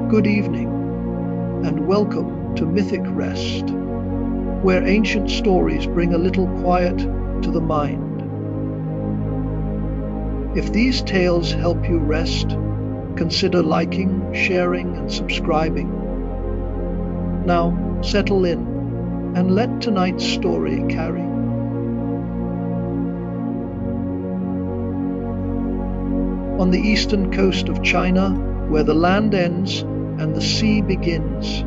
Good evening, and welcome to Mythic Rest, where ancient stories bring a little quiet to the mind. If these tales help you rest, consider liking, sharing, and subscribing. Now, settle in and let tonight's story carry. On the eastern coast of China, where the land ends and the sea begins,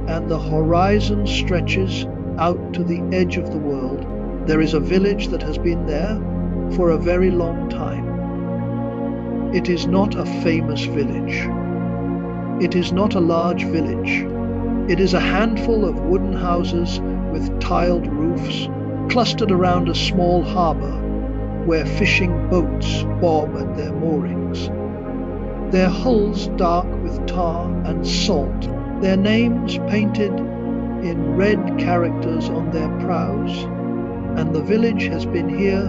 and the horizon stretches out to the edge of the world, there is a village that has been there for a very long time. It is not a famous village. It is not a large village. It is a handful of wooden houses with tiled roofs clustered around a small harbor where fishing boats bob at their moorings. Their hulls dark with tar and salt, their names painted in red characters on their prows, and the village has been here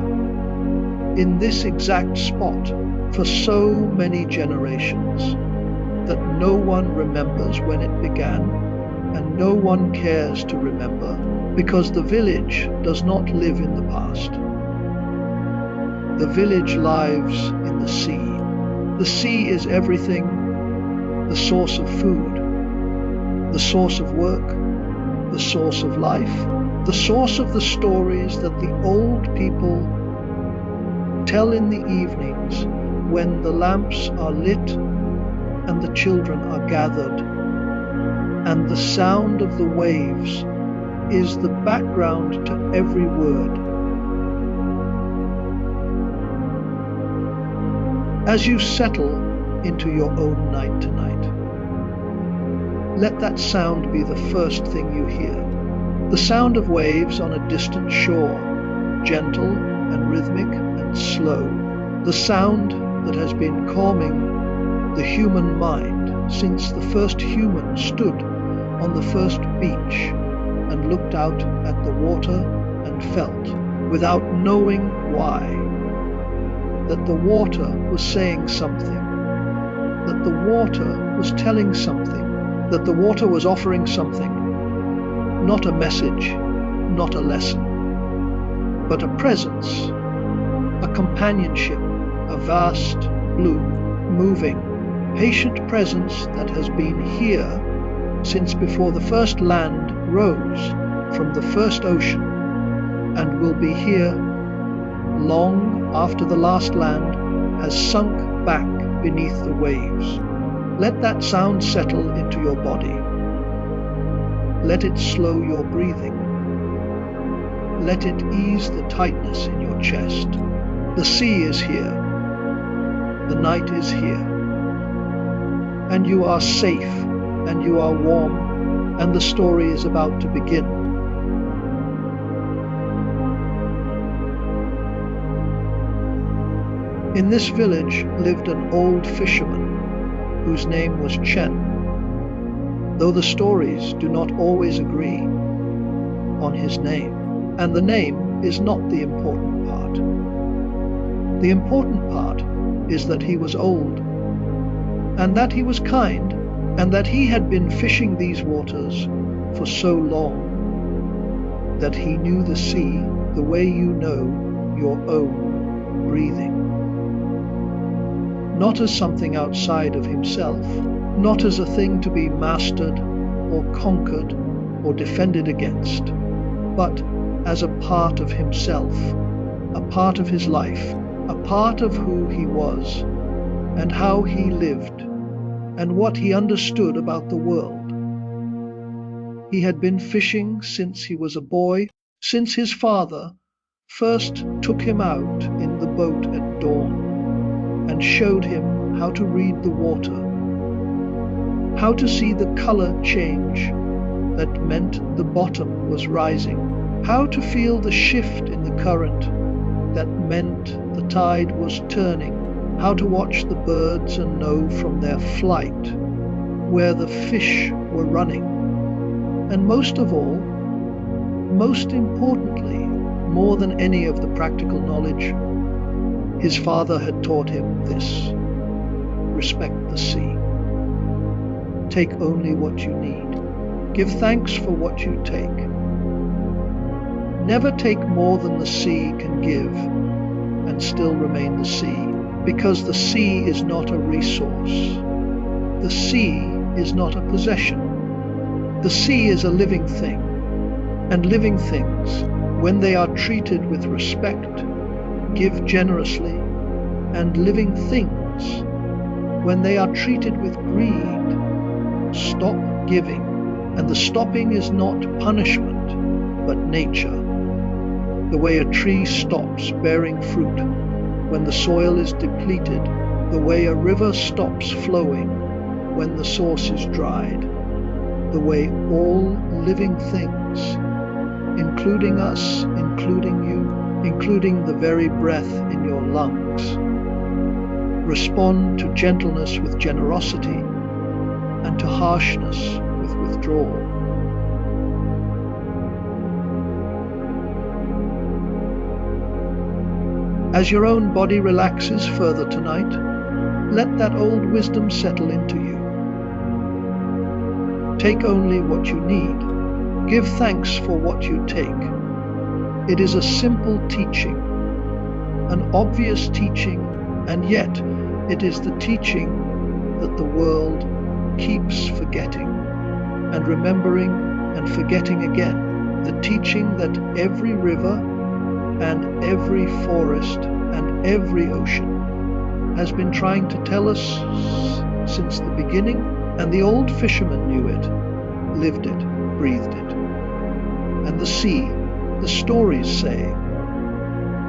in this exact spot for so many generations that no one remembers when it began, and no one cares to remember, because the village does not live in the past. The village lives in the sea. The sea is everything: the source of food, the source of work, the source of life, the source of the stories that the old people tell in the evenings when the lamps are lit and the children are gathered, and the sound of the waves is the background to every word. As you settle into your own night tonight, let that sound be the first thing you hear. The sound of waves on a distant shore, gentle and rhythmic and slow. The sound that has been calming the human mind since the first human stood on the first beach and looked out at the water and felt, without knowing why, that the water was saying something, that the water was telling something, that the water was offering something, not a message, not a lesson, but a presence, a companionship, a vast, blue, moving, patient presence that has been here since before the first land rose from the first ocean, and will be here long after the last land has sunk back beneath the waves. Let that sound settle into your body. Let it slow your breathing. Let it ease the tightness in your chest. The sea is here. The night is here. And you are safe, and you are warm, and the story is about to begin. In this village lived an old fisherman whose name was Chen, though the stories do not always agree on his name, and the name is not the important part. The important part is that he was old, and that he was kind, and that he had been fishing these waters for so long that he knew the sea the way you know your own breathing. Not as something outside of himself, not as a thing to be mastered or conquered or defended against, but as a part of himself, a part of his life, a part of who he was and how he lived and what he understood about the world. He had been fishing since he was a boy, since his father first took him out in the boat at dawn and showed him how to read the water, how to see the color change that meant the bottom was rising, how to feel the shift in the current that meant the tide was turning, how to watch the birds and know from their flight where the fish were running, and most of all, most importantly, more than any of the practical knowledge, his father had taught him this: respect the sea. Take only what you need. Give thanks for what you take. Never take more than the sea can give and still remain the sea, because the sea is not a resource. The sea is not a possession. The sea is a living thing, and living things, when they are treated with respect, give generously, and living things, when they are treated with greed, stop giving. And the stopping is not punishment, but nature. The way a tree stops bearing fruit when the soil is depleted, the way a river stops flowing when the source is dried, the way all living things, including us, including you, including the very breath in your lungs, respond to gentleness with generosity and to harshness with withdrawal. As your own body relaxes further tonight, let that old wisdom settle into you. Take only what you need. Give thanks for what you take. It is a simple teaching, an obvious teaching, and yet it is the teaching that the world keeps forgetting and remembering and forgetting again. The teaching that every river and every forest and every ocean has been trying to tell us since the beginning, and the old fisherman knew it, lived it, breathed it. And the sea, the stories say,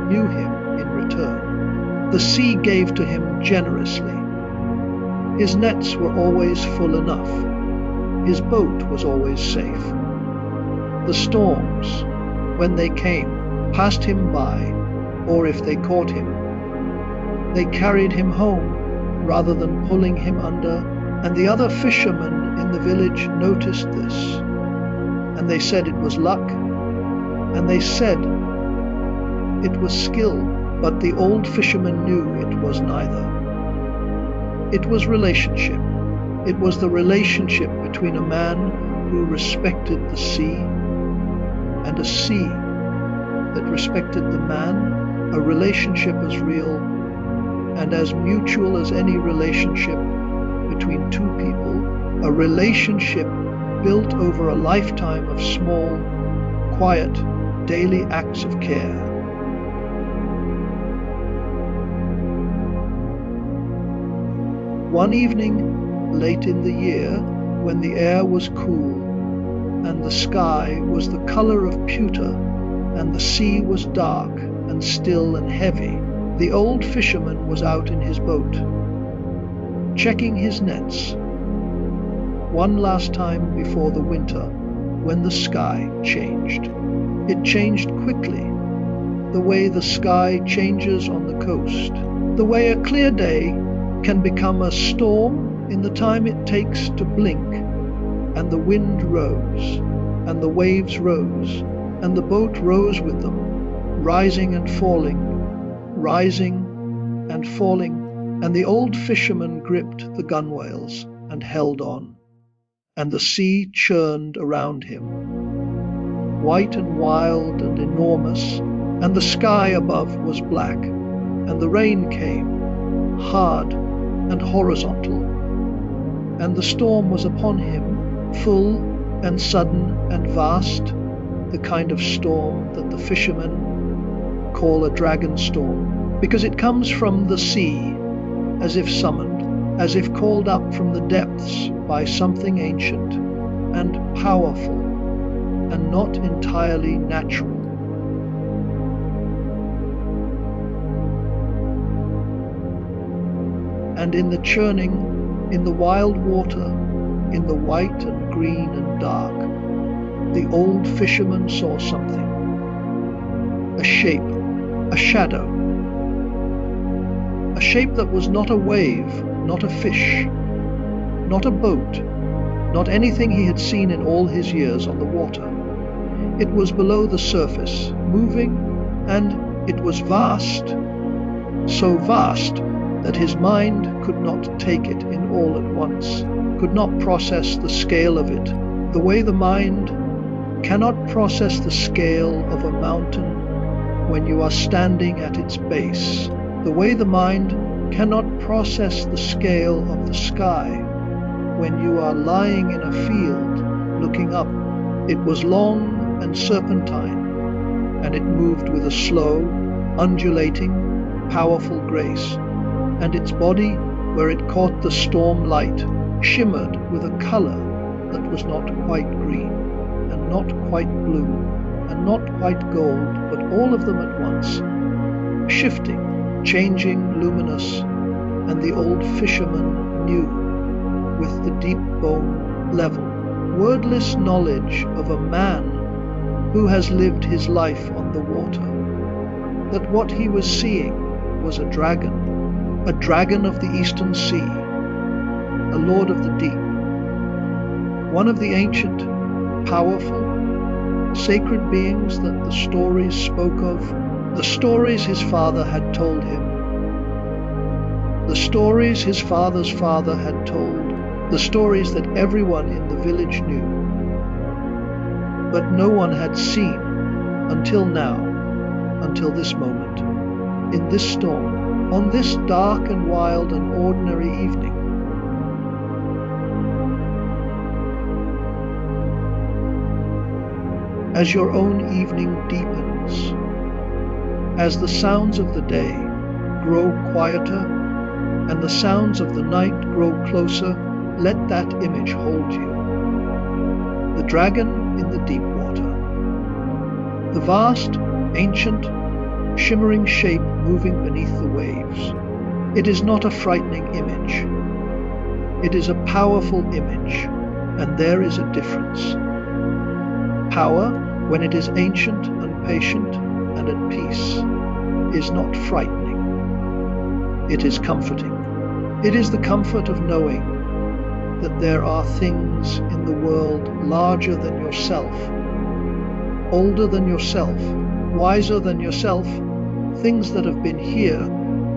knew him in return. The sea gave to him generously. His nets were always full enough. His boat was always safe. The storms, when they came, passed him by, or if they caught him, they carried him home rather than pulling him under, and the other fishermen in the village noticed this, and they said it was luck, and they said it was skill, but the old fisherman knew it was neither. It was relationship. It was the relationship between a man who respected the sea and a sea that respected the man, a relationship as real and as mutual as any relationship between two people, a relationship built over a lifetime of small, quiet, daily acts of care. One evening, late in the year, when the air was cool and the sky was the color of pewter and the sea was dark and still and heavy, the old fisherman was out in his boat, checking his nets, one last time before the winter, when the sky changed. It changed quickly, the way the sky changes on the coast, the way a clear day can become a storm in the time it takes to blink, and the wind rose, and the waves rose, and the boat rose with them, rising and falling, rising and falling, and the old fisherman gripped the gunwales and held on, and the sea churned around him, white and wild and enormous, and the sky above was black, and the rain came, hard and horizontal, and the storm was upon him, full and sudden and vast, the kind of storm that the fishermen call a dragon storm, because it comes from the sea, as if summoned, as if called up from the depths by something ancient and powerful and not entirely natural. And in the churning, in the wild water, in the white and green and dark, the old fisherman saw something, a shape, a shadow, a shape that was not a wave, not a fish, not a boat, not anything he had seen in all his years on the water. It was below the surface, moving, and it was vast, so vast that his mind could not take it in all at once, could not process the scale of it, the way the mind cannot process the scale of a mountain when you are standing at its base, the way the mind cannot process the scale of the sky when you are lying in a field looking up. It was long and serpentine, and it moved with a slow, undulating, powerful grace, and its body, where it caught the storm light, shimmered with a color that was not quite green, and not quite blue, and not quite gold, but all of them at once, shifting, changing, luminous, and the old fisherman knew, with the deep bone level, wordless knowledge of a man who has lived his life on the water, that what he was seeing was a dragon of the eastern sea, a lord of the deep, one of the ancient, powerful, sacred beings that the stories spoke of, the stories his father had told him, the stories his father's father had told, the stories that everyone in the village knew, but no one had seen until now, until this moment, in this storm, on this dark and wild and ordinary evening. As your own evening deepens, as the sounds of the day grow quieter and the sounds of the night grow closer, let that image hold you. The dragon in the deep water. The vast, ancient, shimmering shape moving beneath the waves. It is not a frightening image. It is a powerful image, and there is a difference. Power, when it is ancient and patient and at peace, is not frightening. It is comforting. It is the comfort of knowing that there are things in the world larger than yourself, older than yourself, wiser than yourself, things that have been here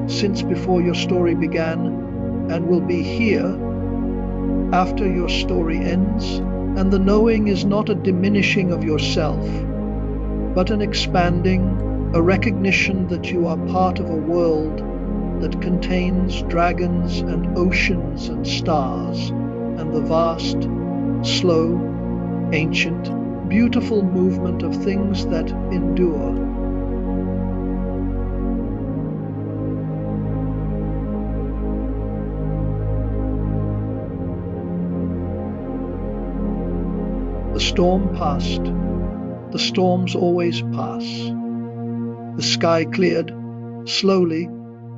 since before your story began and will be here after your story ends. And the knowing is not a diminishing of yourself, but an expanding, a recognition that you are part of a world that contains dragons and oceans and stars, and the vast, slow, ancient, beautiful movement of things that endure. The storm passed. The storms always pass. The sky cleared, slowly,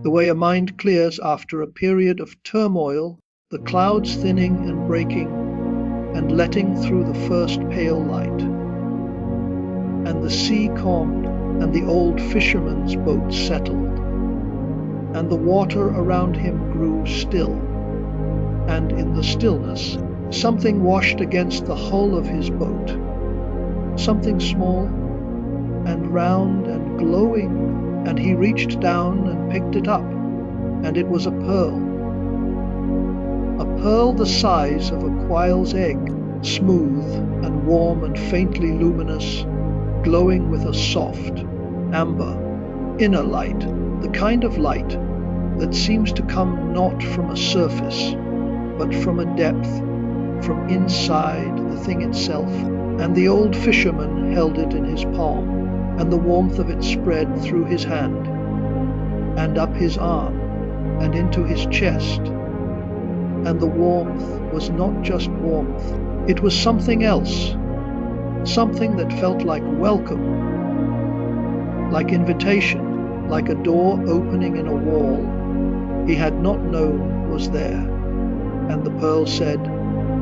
the way a mind clears after a period of turmoil, the clouds thinning and breaking and letting through the first pale light. And the sea calmed, and the old fisherman's boat settled, and the water around him grew still, and in the stillness something washed against the hull of his boat, something small and round and glowing, and he reached down and picked it up, and it was a pearl the size of a quail's egg, smooth and warm and faintly luminous, glowing with a soft, amber, inner light, the kind of light that seems to come not from a surface, but from a depth, from inside the thing itself. And the old fisherman held it in his palm, and the warmth of it spread through his hand, and up his arm, and into his chest. And the warmth was not just warmth, it was something else, something that felt like welcome, like invitation, like a door opening in a wall he had not known was there. And the pearl said,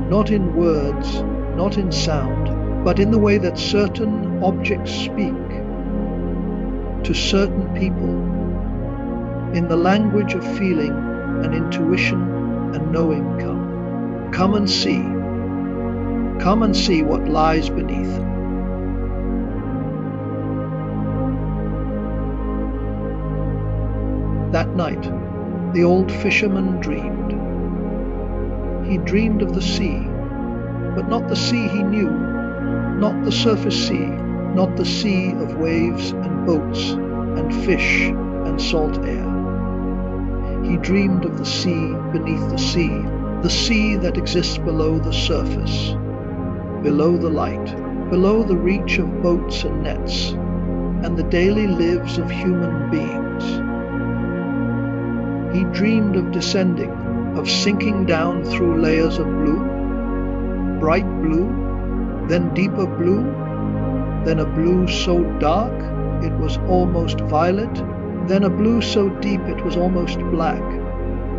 not in words, not in sound, but in the way that certain objects speak to certain people, in the language of feeling and intuition and knowing. Come and see. Come and see what lies beneath. That night, The old fisherman dreamed. He dreamed of the sea, but not the sea he knew, not the surface sea, not the sea of waves and boats and fish and salt air. He dreamed of the sea beneath the sea that exists below the surface, below the light, below the reach of boats and nets, and the daily lives of human beings. He dreamed of descending, of sinking down through layers of blue, bright blue, then deeper blue, then a blue so dark it was almost violet, then a blue so deep it was almost black,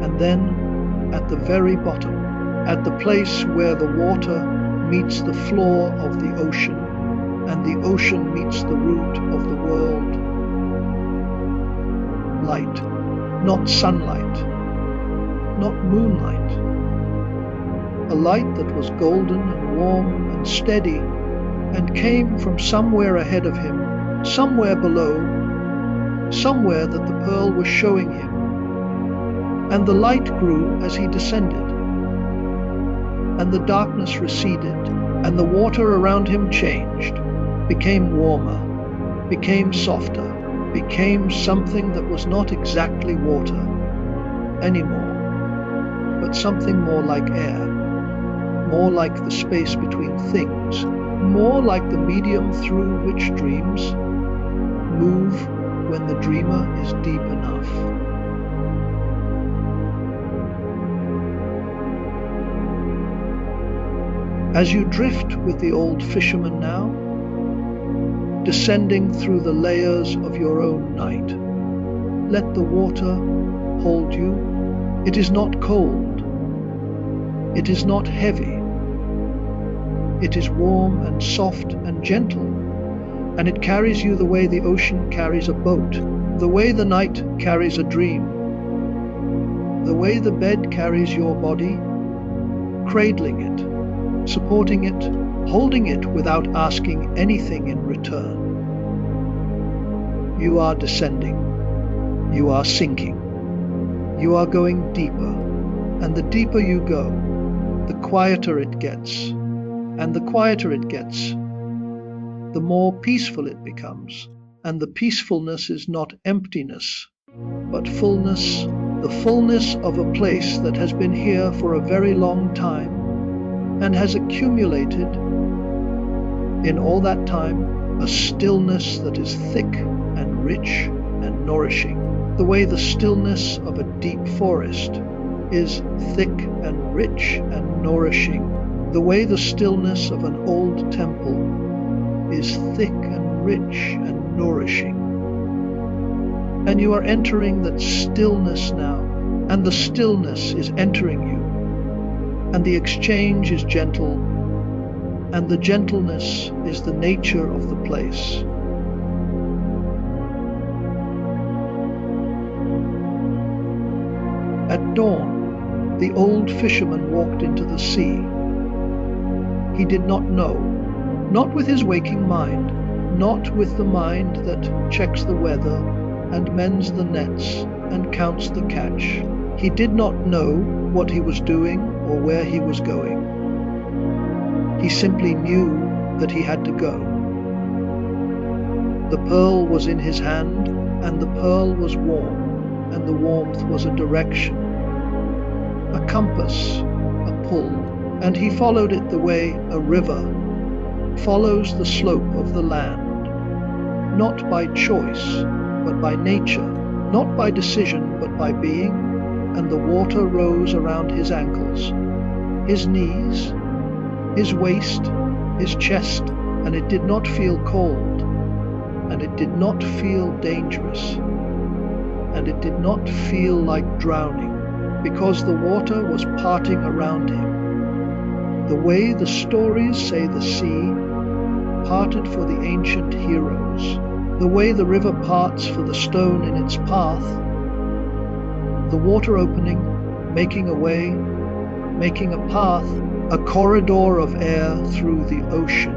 and then at the very bottom, at the place where the water meets the floor of the ocean, and the ocean meets the root of the world. Light, not sunlight, not moonlight. A light that was golden and warm and steady, and came from somewhere ahead of him, somewhere below, somewhere that the pearl was showing him. And the light grew as he descended, and the darkness receded, and the water around him changed, became warmer, became softer, became something that was not exactly water anymore, but something more like air, more like the space between things, more like the medium through which dreams move when the dreamer is deep enough. As you drift with the old fisherman now, descending through the layers of your own night, let the water hold you. It is not cold. It is not heavy. It is warm and soft and gentle, and it carries you the way the ocean carries a boat, the way the night carries a dream, the way the bed carries your body, cradling it, supporting it, holding it without asking anything in return. You are descending. You are sinking. You are going deeper, and the deeper you go, the quieter it gets, and the quieter it gets, the more peaceful it becomes, and the peacefulness is not emptiness, but fullness, the fullness of a place that has been here for a very long time, and has accumulated in all that time a stillness that is thick and rich and nourishing, the way the stillness of a deep forest is thick and rich and nourishing, the way the stillness of an old temple is thick and rich and nourishing. And you are entering that stillness now, and the stillness is entering you, and the exchange is gentle, and the gentleness is the nature of the place. At dawn, the old fisherman walked into the sea. He did not know, not with his waking mind, not with the mind that checks the weather and mends the nets and counts the catch. He did not know what he was doing or where he was going. He simply knew that he had to go. The pearl was in his hand, and the pearl was warm, and the warmth was a direction, a compass, a pull, and he followed it the way a river follows the slope of the land, not by choice, but by nature, not by decision, but by being, and the water rose around his ankles, his knees, his waist, his chest, and it did not feel cold, and it did not feel dangerous, and it did not feel like drowning, because the water was parting around him, the way the stories say the sea parted for the ancient heroes, the way the river parts for the stone in its path, the water opening, making a way, making a path, a corridor of air through the ocean.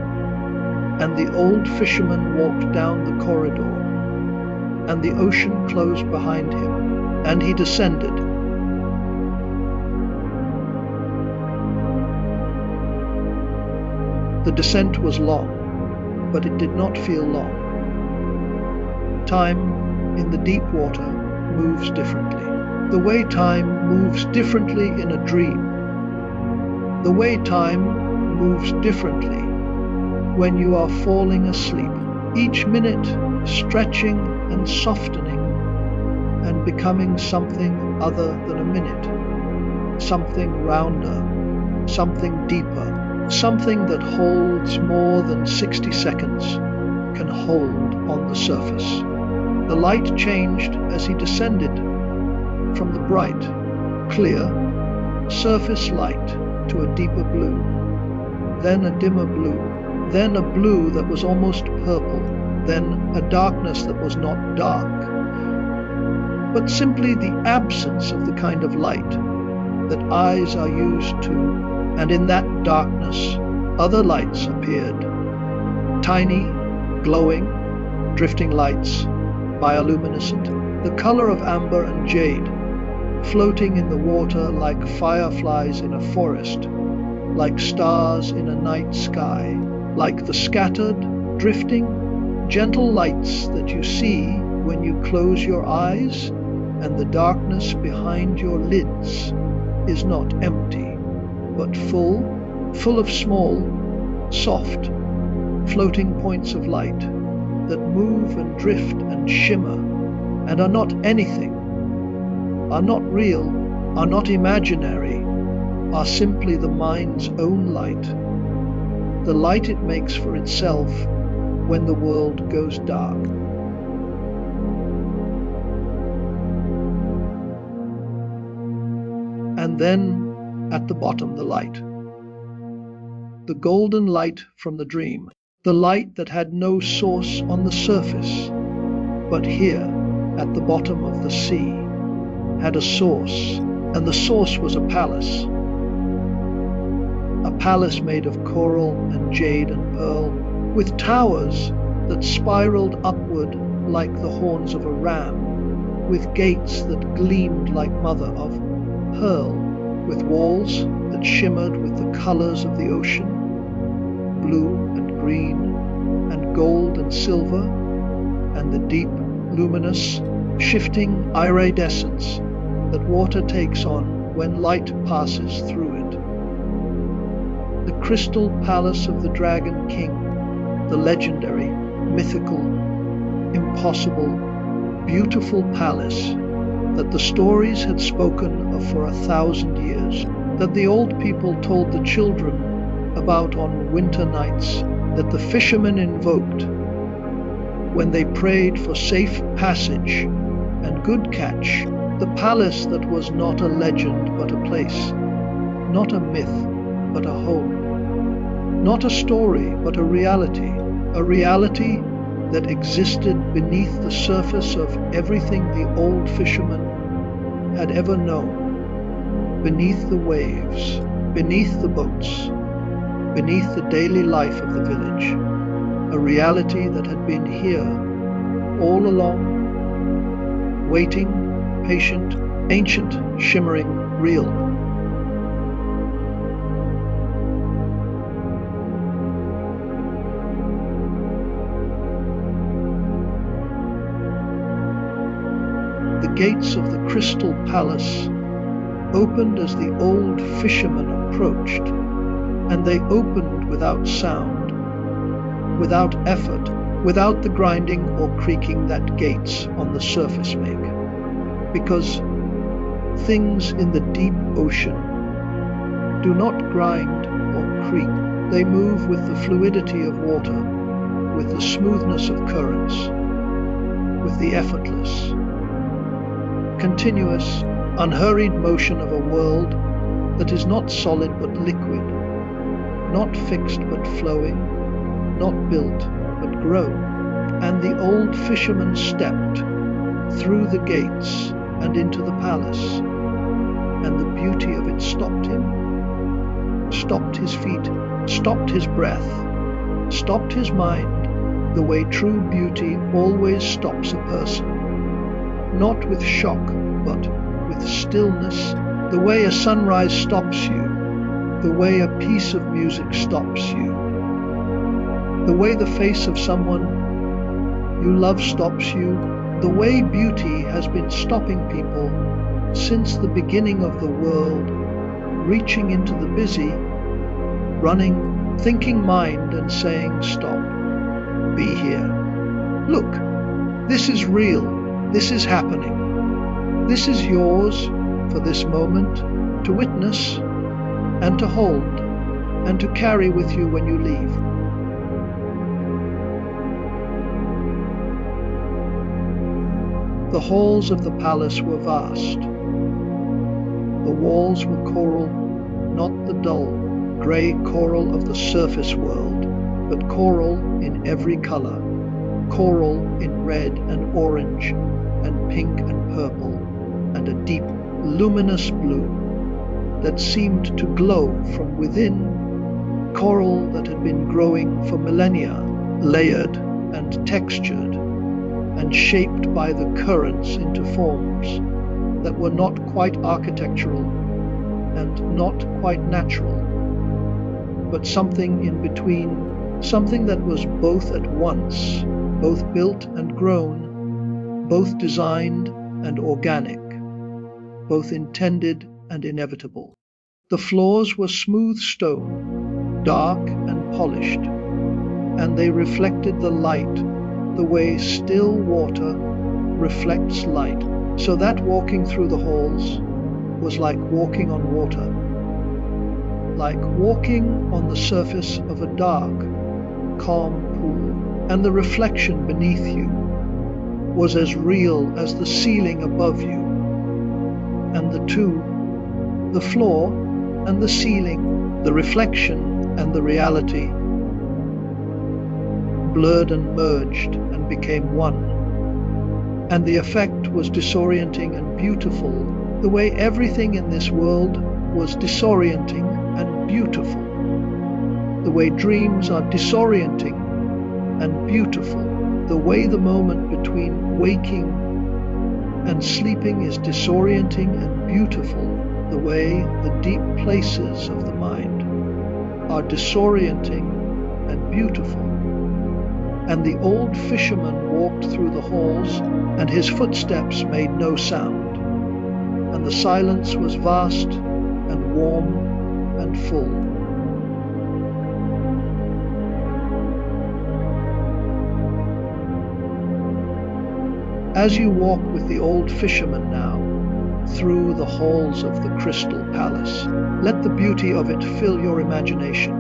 And the old fisherman walked down the corridor, and the ocean closed behind him, and he descended, The descent was long, but it did not feel long. Time in the deep water moves differently. The way time moves differently in a dream. The way time moves differently when you are falling asleep, each minute stretching and softening and becoming something other than a minute, something rounder, something deeper, something that holds more than 60 seconds can hold on the surface. The light changed as he descended from the bright, clear, surface light to a deeper blue, then a dimmer blue, then a blue that was almost purple, then a darkness that was not dark, but simply the absence of the kind of light that eyes are used to. And in that darkness, other lights appeared, tiny, glowing, drifting lights, bioluminescent, the color of amber and jade, floating in the water like fireflies in a forest, like stars in a night sky, like the scattered, drifting, gentle lights that you see when you close your eyes and the darkness behind your lids is not empty, but full of small, soft, floating points of light that move and drift and shimmer and are not anything, are not real, are not imaginary, are simply the mind's own light, the light it makes for itself when the world goes dark. And then, at the bottom, the light. The golden light from the dream, the light that had no source on the surface, but here, at the bottom of the sea, had a source, and the source was a palace made of coral and jade and pearl, with towers that spiraled upward like the horns of a ram, with gates that gleamed like mother of pearl, with walls that shimmered with the colors of the ocean, blue and green and gold and silver, and the deep, luminous, shifting iridescence that water takes on when light passes through it. The crystal palace of the Dragon King, the legendary, mythical, impossible, beautiful palace that the stories had spoken of for 1,000 years, that the old people told the children about on winter nights, that the fishermen invoked when they prayed for safe passage and good catch, the palace that was not a legend but a place, not a myth but a home, not a story but a reality that existed beneath the surface of everything the old fisherman had ever known, beneath the waves, beneath the boats, beneath the daily life of the village, a reality that had been here all along, waiting, patient, ancient, shimmering, real. The gates of the crystal palace opened as the old fisherman approached, and they opened without sound, without effort, without the grinding or creaking that gates on the surface make, because things in the deep ocean do not grind or creak. They move with the fluidity of water, with the smoothness of currents, with the effortless, continuous, unhurried motion of a world that is not solid but liquid, not fixed but flowing, not built but grown. And the old fisherman stepped through the gates and into the palace, and the beauty of it stopped him, stopped his feet, stopped his breath, stopped his mind, the way true beauty always stops a person, not with shock, but with stillness, the way a sunrise stops you, the way a piece of music stops you, the way the face of someone you love stops you, the way beauty has been stopping people since the beginning of the world, reaching into the busy, running, thinking mind and saying, stop, be here. Look, this is real, this is happening. This is yours for this moment to witness and to hold and to carry with you when you leave. The halls of the palace were vast. The walls were coral, not the dull, grey coral of the surface world, but coral in every colour, coral in red and orange and pink and purple, and a deep, luminous blue that seemed to glow from within, coral that had been growing for millennia, layered and textured, and shaped by the currents into forms that were not quite architectural and not quite natural, but something in between, something that was both at once, both built and grown, both designed and organic, both intended and inevitable. The floors were smooth stone, dark and polished, and they reflected the light the way still water reflects light, so that walking through the halls was like walking on water, like walking on the surface of a dark, calm pool, and the reflection beneath you was as real as the ceiling above you, and the two, the floor and the ceiling, the reflection and the reality, blurred and merged and became one. And the effect was disorienting and beautiful, the way everything in this world was disorienting and beautiful, the way dreams are disorienting and beautiful, the way the moment between waking and sleeping is disorienting and beautiful, the way the deep places of the mind are disorienting and beautiful. And the old fisherman walked through the halls, and his footsteps made no sound, and the silence was vast and warm and full. As you walk with the old fisherman now through the halls of the crystal palace, let the beauty of it fill your imagination.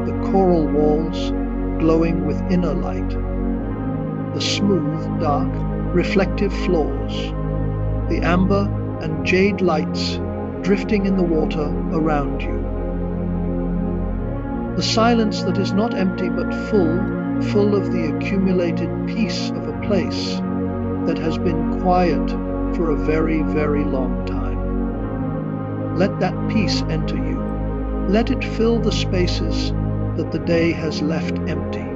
The coral walls glowing with inner light, the smooth, dark, reflective floors, the amber and jade lights drifting in the water around you. The silence that is not empty but full of the accumulated peace of a place that has been quiet for a very, very long time. Let that peace enter you. Let it fill the spaces that the day has left empty.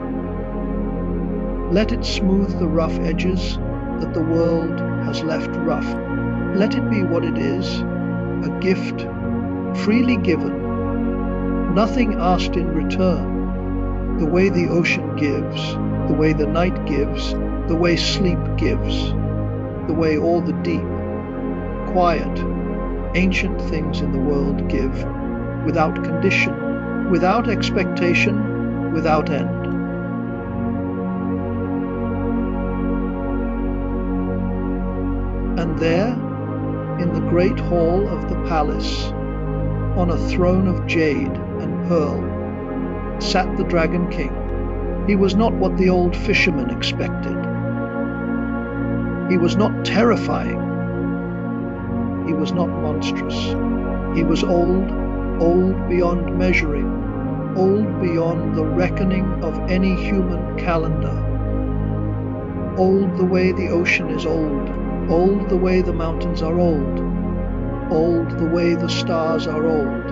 Let it smooth the rough edges that the world has left rough. Let it be what it is, a gift, freely given, nothing asked in return, the way the ocean gives, the way the night gives, the way sleep gives, the way all the deep, quiet, ancient things in the world give, without condition, without expectation, without end. And there, in the great hall of the palace, on a throne of jade and pearl, sat the Dragon King. He was not what the old fisherman expected. He was not terrifying. He was not monstrous. He was old beyond measuring, old beyond the reckoning of any human calendar, old the way the ocean is old the way the mountains are old the way the stars are old,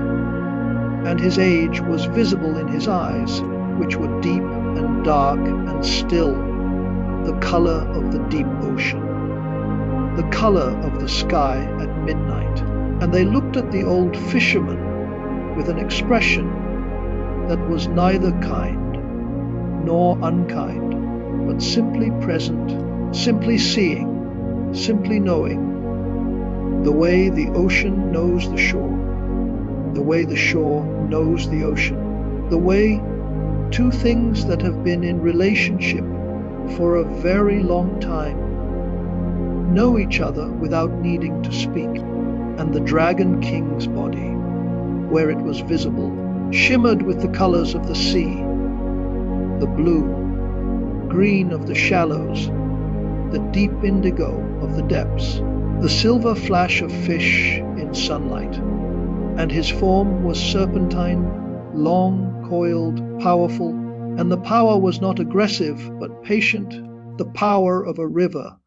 and his age was visible in his eyes, which were deep and dark and still, the color of the deep ocean, the color of the sky at midnight. And they looked at the old fisherman with an expression that was neither kind nor unkind, but simply present, simply seeing, simply knowing, the way the ocean knows the shore, the way the shore knows the ocean, the way two things that have been in relationship for a very long time know each other without needing to speak. And the Dragon King's body, where it was visible, shimmered with the colors of the sea, the blue, green of the shallows, the deep indigo of the depths, the silver flash of fish in sunlight. And his form was serpentine, long, coiled, powerful, and the power was not aggressive but patient, the power of a river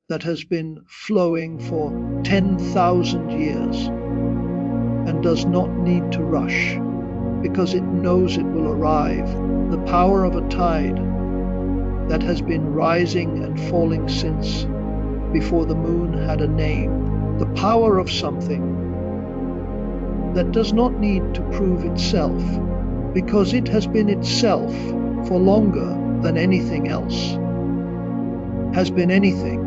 that has been flowing for 10,000 years and does not need to rush because it knows it will arrive, the power of a tide that has been rising and falling since before the moon had a name, the power of something that does not need to prove itself because it has been itself for longer than anything else has been anything.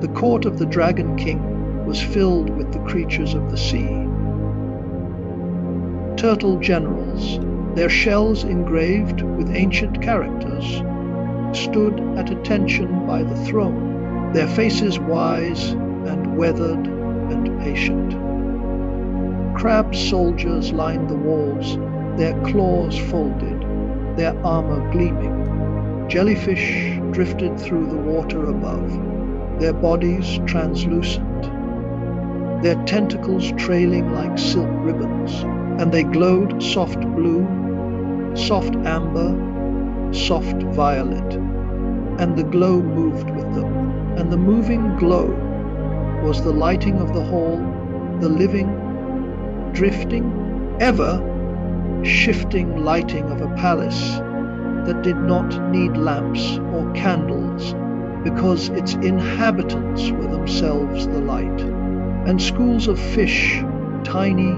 The court of the Dragon King was filled with the creatures of the sea. Turtle generals, their shells engraved with ancient characters, stood at attention by the throne, their faces wise and weathered and patient. Crab soldiers lined the walls, their claws folded, their armor gleaming. Jellyfish drifted through the water above, their bodies translucent, their tentacles trailing like silk ribbons, and they glowed soft blue, soft amber, soft violet, and the glow moved with them, and the moving glow was the lighting of the hall, the living, drifting, ever shifting lighting of a palace that did not need lamps or candles because its inhabitants were themselves the light. And schools of fish, tiny,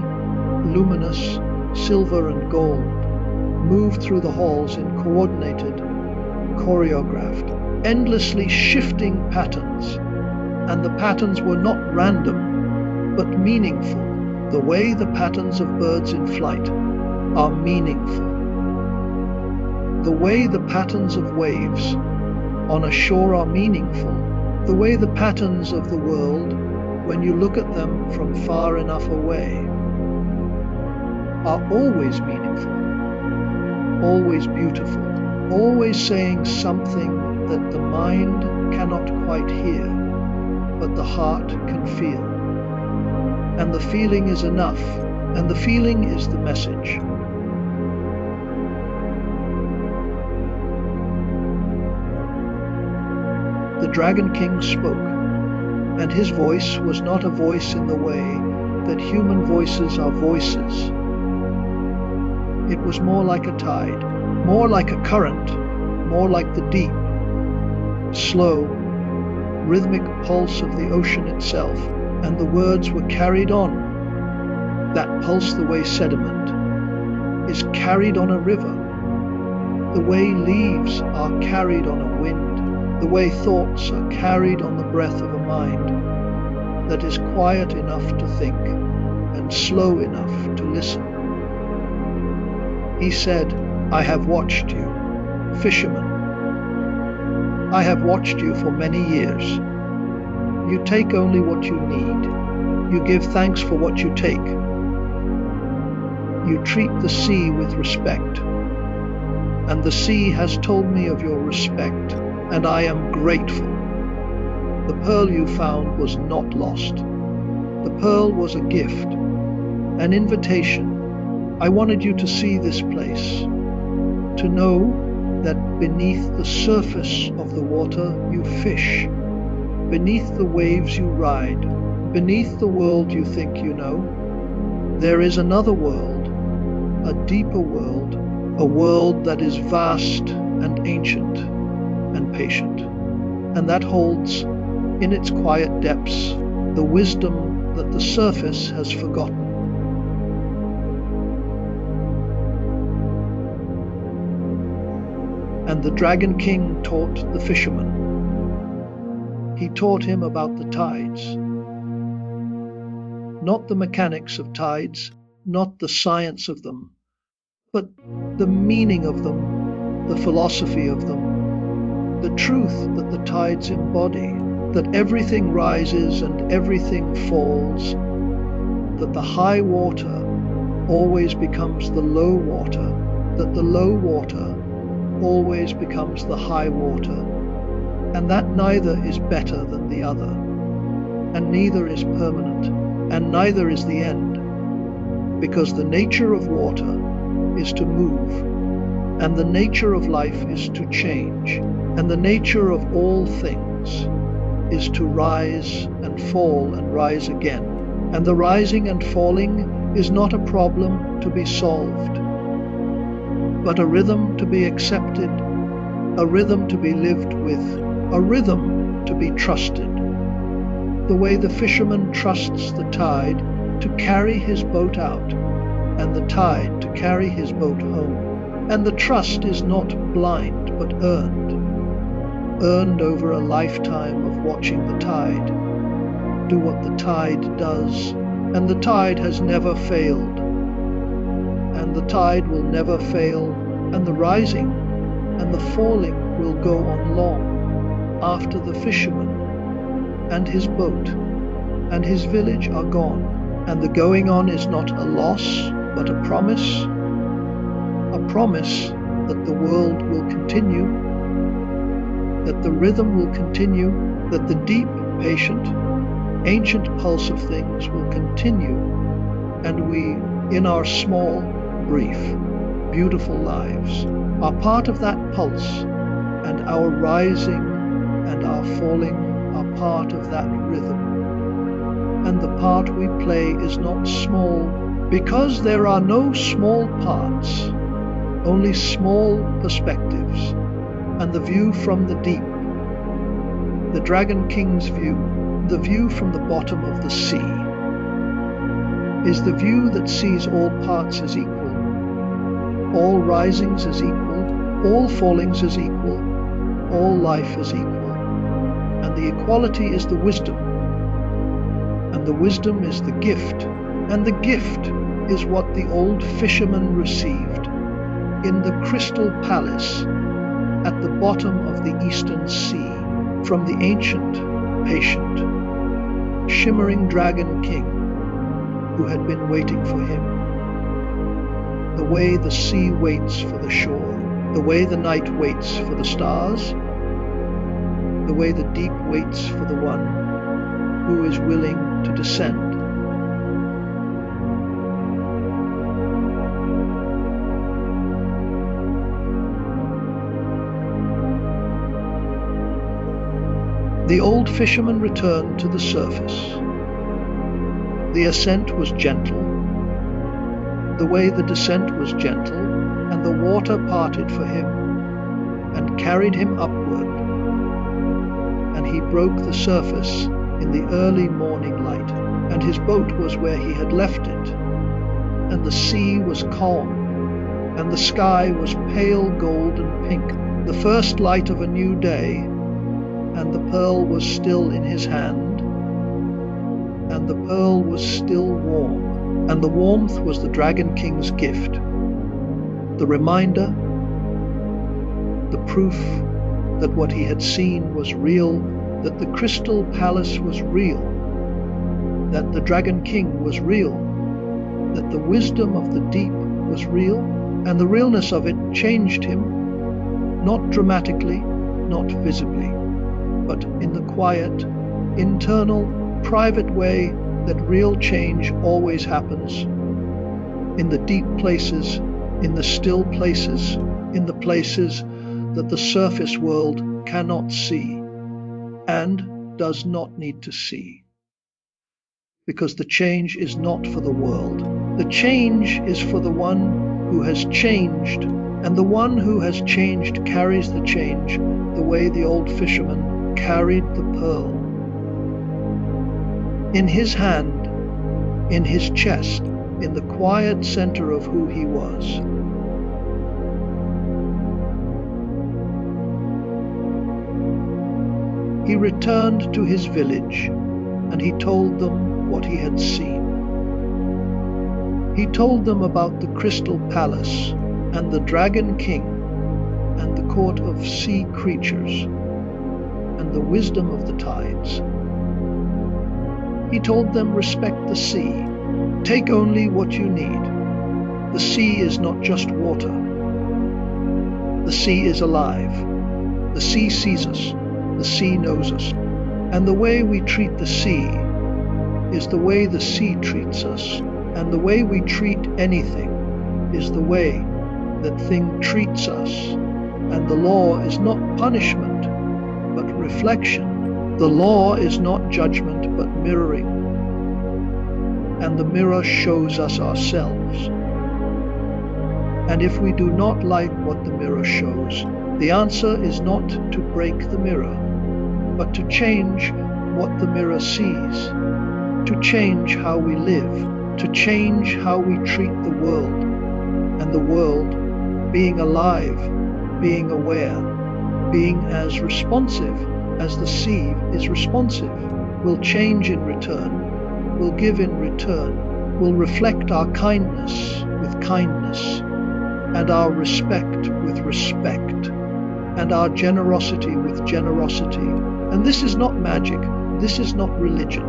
luminous, silver and gold, moved through the halls in coordinated, choreographed, endlessly shifting patterns. And the patterns were not random, but meaningful, the way the patterns of birds in flight are meaningful. The way the patterns of waves on a shore are meaningful, the way the patterns of the world, when you look at them from far enough away, are always meaningful, always beautiful, always saying something that the mind cannot quite hear, but the heart can feel. And the feeling is enough, and the feeling is the message. The Dragon King spoke, and his voice was not a voice in the way that human voices are voices. It was more like a tide, more like a current, more like the deep, slow, rhythmic pulse of the ocean itself, and the words were carried on. That pulse, the way sediment is carried on a river, the way leaves are carried on a wind, the way thoughts are carried on the breath of a mind that is quiet enough to think and slow enough to listen. He said, I have watched you, fisherman. I have watched you for many years. You take only what you need. You give thanks for what you take. You treat the sea with respect. And the sea has told me of your respect, and I am grateful. The pearl you found was not lost. The pearl was a gift, an invitation. I wanted you to see this place, to know that beneath the surface of the water you fish, beneath the waves you ride, beneath the world you think you know, there is another world, a deeper world, a world that is vast and ancient and patient, and that holds in its quiet depths the wisdom that the surface has forgotten. And the Dragon King taught the fisherman. He taught him about the tides. Not the mechanics of tides, not the science of them, but the meaning of them, the philosophy of them, the truth that the tides embody, that everything rises and everything falls, that the high water always becomes the low water, that the low water always becomes the high water, and that neither is better than the other, and neither is permanent, and neither is the end, because the nature of water is to move, and the nature of life is to change, and the nature of all things is to rise and fall and rise again. And the rising and falling is not a problem to be solved, but a rhythm to be accepted, a rhythm to be lived with, a rhythm to be trusted. The way the fisherman trusts the tide to carry his boat out, and the tide to carry his boat home. And the trust is not blind, but earned over a lifetime of watching the tide do what the tide does. And the tide has never failed, and the tide will never fail, and the rising and the falling will go on long after the fisherman and his boat and his village are gone. And the going on is not a loss, but a promise that the world will continue, that the rhythm will continue, that the deep, patient, ancient pulse of things will continue, and we, in our small, brief, beautiful lives, are part of that pulse, and our rising and our falling are part of that rhythm. And the part we play is not small, because there are no small parts, only small perspectives, and the view from the deep, the Dragon King's view, the view from the bottom of the sea, is the view that sees all parts as equal, all risings as equal, all fallings as equal, all life as equal. And the equality is the wisdom, and the wisdom is the gift, and the gift is what the old fisherman received in the crystal palace at the bottom of the eastern sea from the ancient, patient, shimmering Dragon King who had been waiting for him. The way the sea waits for the shore, the way the night waits for the stars, the way the deep waits for the one who is willing to descend. The old fisherman returned to the surface. The ascent was gentle, the way the descent was gentle, and the water parted for him and carried him upward, and he broke the surface in the early morning light, and his boat was where he had left it, and the sea was calm, and the sky was pale gold and pink, the first light of a new day. And the pearl was still in his hand, and the pearl was still warm, and the warmth was the Dragon King's gift, the reminder, the proof that what he had seen was real, that the crystal palace was real, that the Dragon King was real, that the wisdom of the deep was real, and the realness of it changed him, not dramatically, not visibly, but in the quiet, internal, private way that real change always happens, in the deep places, in the still places, in the places that the surface world cannot see and does not need to see. Because the change is not for the world. The change is for the one who has changed, and the one who has changed carries the change the way the old fisherman carried the pearl. In his hand, in his chest, in the quiet center of who he was. He returned to his village, and he told them what he had seen. He told them about the crystal palace and the dragon king and the court of sea creatures and the wisdom of the tides. He told them, respect the sea. Take only what you need. The sea is not just water. The sea is alive. The sea sees us. The sea knows us. And the way we treat the sea is the way the sea treats us. And the way we treat anything is the way that thing treats us. And the law is not punishment, but reflection. The law is not judgment, but mirroring. And the mirror shows us ourselves. And if we do not like what the mirror shows, the answer is not to break the mirror, but to change what the mirror sees, to change how we live, to change how we treat the world. And the world, being alive, being aware, being as responsive as the sea is responsive, will change in return, will give in return, will reflect our kindness with kindness, and our respect with respect, and our generosity with generosity. And this is not magic, this is not religion.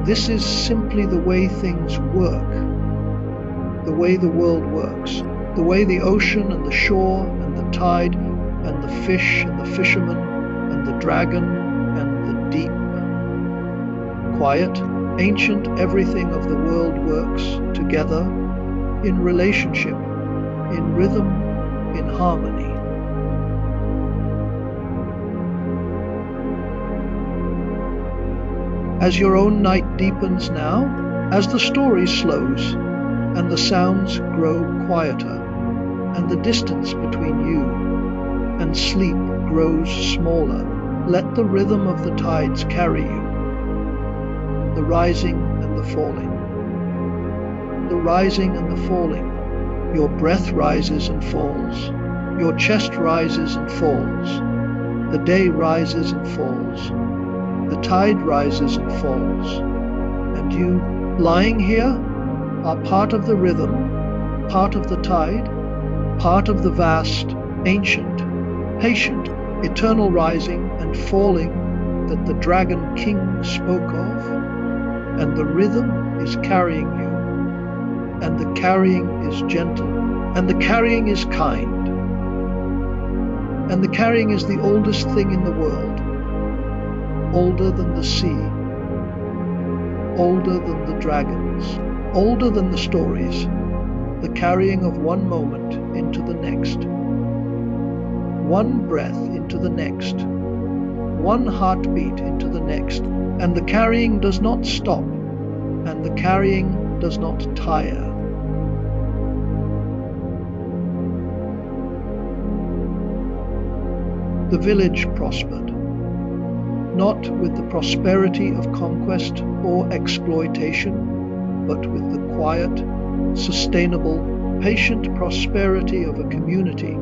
This is simply the way things work, the way the world works, the way the ocean and the shore and the tide and the fish and the fisherman and the dragon and the deep. Quiet, ancient everything of the world works together in relationship, in rhythm, in harmony. As your own night deepens now, as the story slows, and the sounds grow quieter, and the distance between you and sleep grows smaller, let the rhythm of the tides carry you, the rising and the falling. The rising and the falling. Your breath rises and falls. Your chest rises and falls. The day rises and falls. The tide rises and falls. And you, lying here, are part of the rhythm, part of the tide, part of the vast, ancient, patient, eternal rising and falling that the Dragon King spoke of. And the rhythm is carrying you. And the carrying is gentle, and the carrying is kind, and the carrying is the oldest thing in the world, older than the sea, older than the dragons, older than the stories, the carrying of one moment into the next, one breath into the next, one heartbeat into the next, and the carrying does not stop, and the carrying does not tire. The village prospered, not with the prosperity of conquest or exploitation, but with the quiet, sustainable, patient prosperity of a community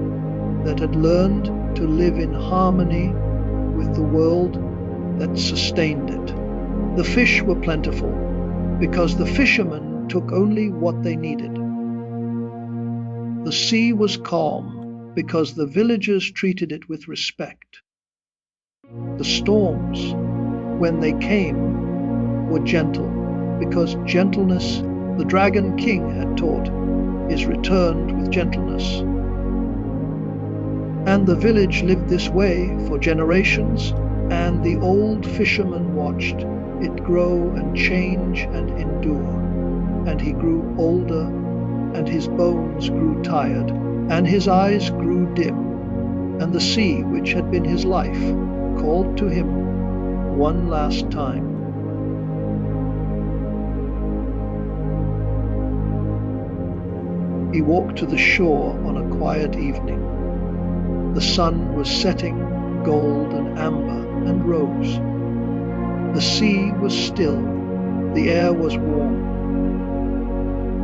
that had learned to live in harmony with the world that sustained it. The fish were plentiful because the fishermen took only what they needed. The sea was calm because the villagers treated it with respect. The storms, when they came, were gentle because gentleness, the Dragon King had taught, is returned with gentleness. And the village lived this way for generations, and the old fisherman watched it grow and change and endure. And he grew older, and his bones grew tired, and his eyes grew dim, and the sea, which had been his life, called to him one last time. He walked to the shore on a quiet evening. The sun was setting, gold and amber and rose. The sea was still, The air was warm.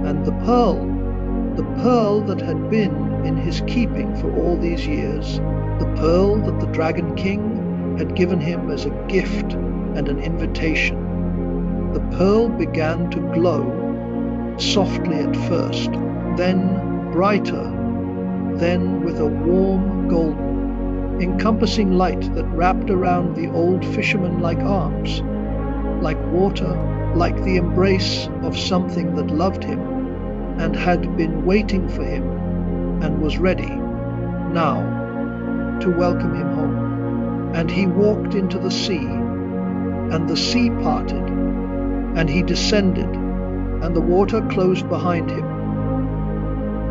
And the pearl that had been in his keeping for all these years, the pearl that the Dragon King had given him as a gift and an invitation, the pearl began to glow, softly at first, then brighter, then with a warm golden, encompassing light that wrapped around the old fisherman like arms, like water, like the embrace of something that loved him and had been waiting for him and was ready now to welcome him home. And he walked into the sea, and the sea parted, and he descended, and the water closed behind him.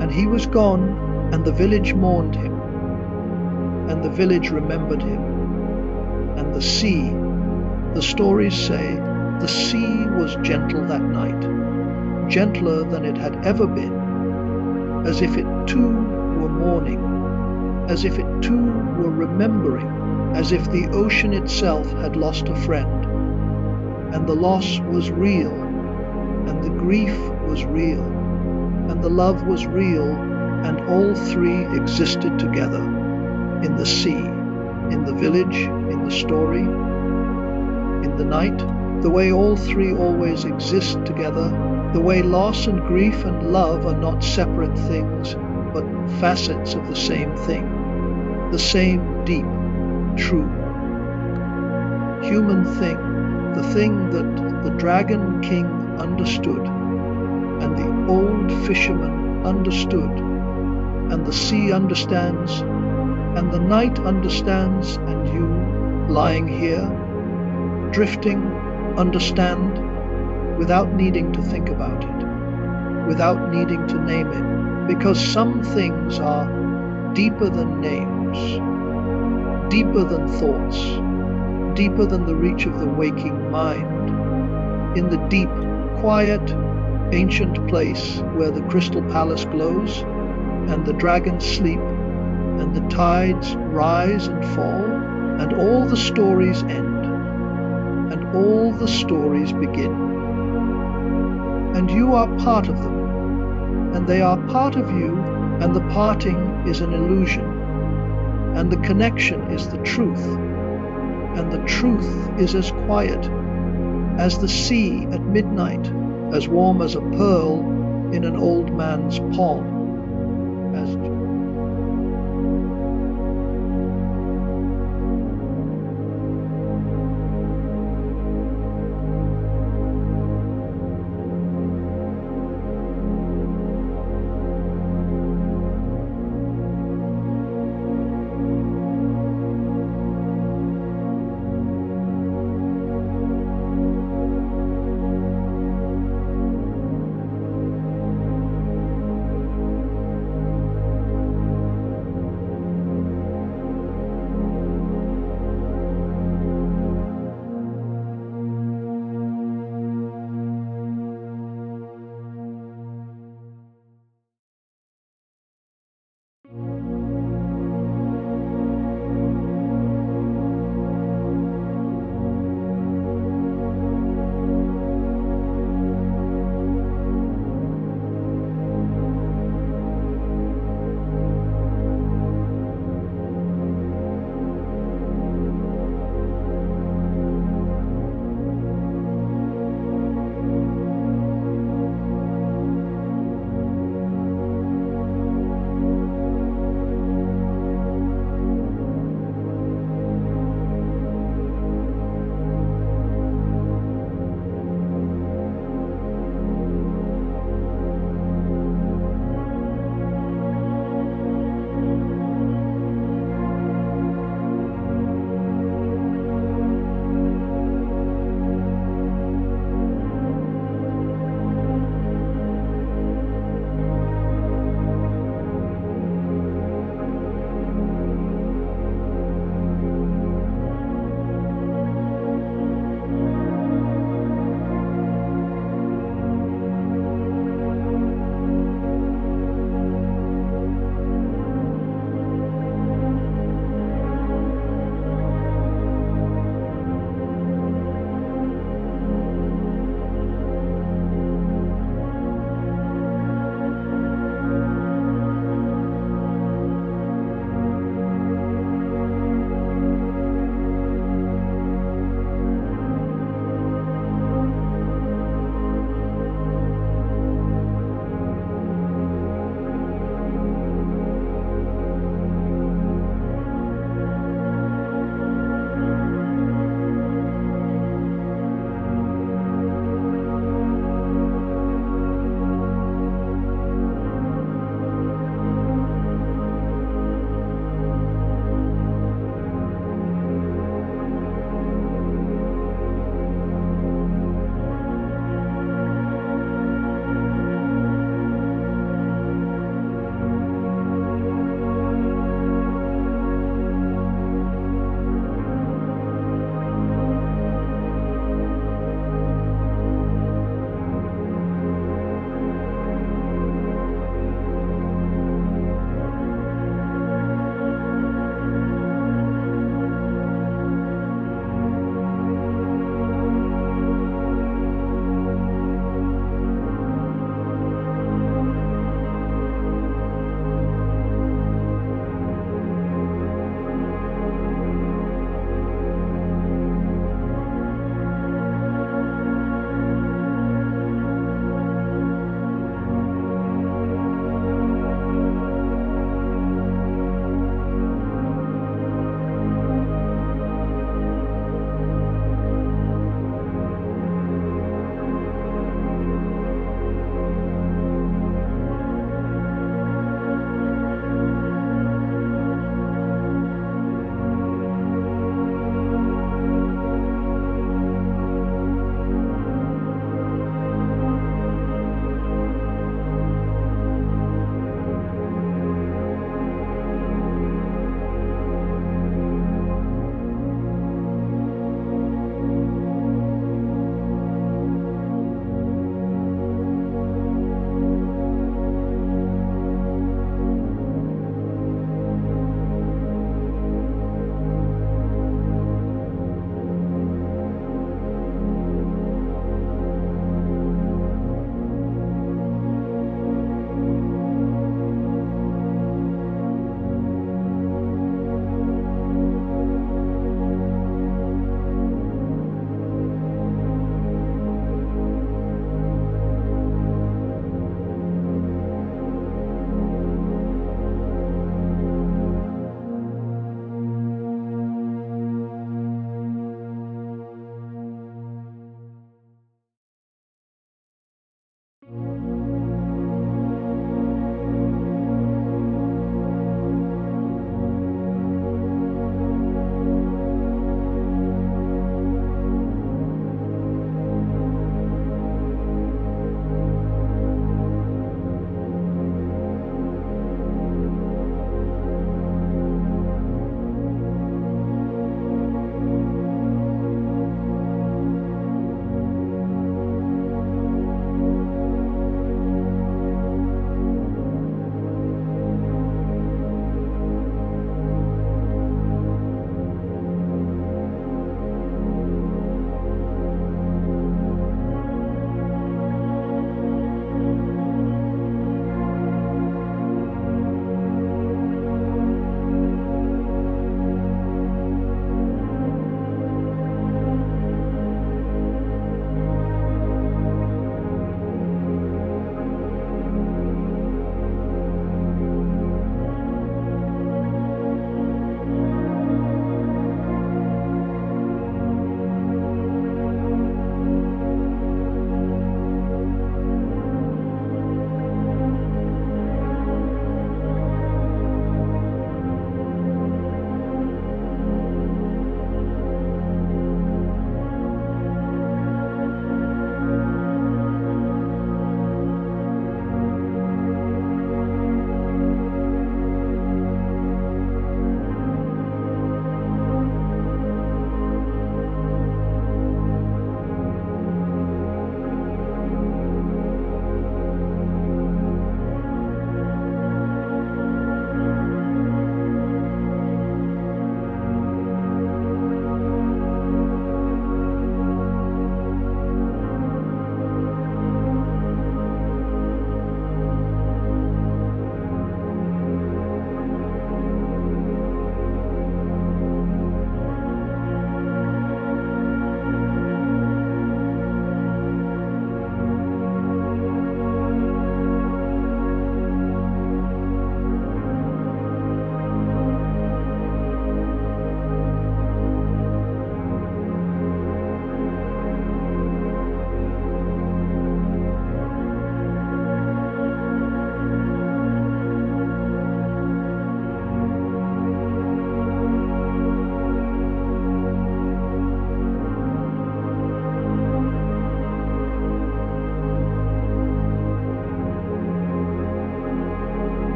And he was gone, and the village mourned him, and the village remembered him. And the sea, the stories say, the sea was gentle that night, gentler than it had ever been, as if it too were mourning, as if it too were remembering, as if the ocean itself had lost a friend. And the loss was real, and the grief was real, and the love was real, and all three existed together, in the sea, in the village, in the story, in the night, the way all three always exist together, the way loss and grief and love are not separate things, but facets of the same thing, the same deep, true, human thing, the thing that the Dragon King understood, and the old fisherman understood, and the sea understands, and the night understands, and you, lying here, drifting, understand, without needing to think about it, without needing to name it, because some things are deeper than names, deeper than thoughts, deeper than the reach of the waking mind, in the deep, quiet, ancient place where the crystal palace glows, and the dragons sleep, and the tides rise and fall, and all the stories end, and all the stories begin. And you are part of them, and they are part of you, and the parting is an illusion, and the connection is the truth, and the truth is as quiet as the sea at midnight, as warm as a pearl in an old man's palm.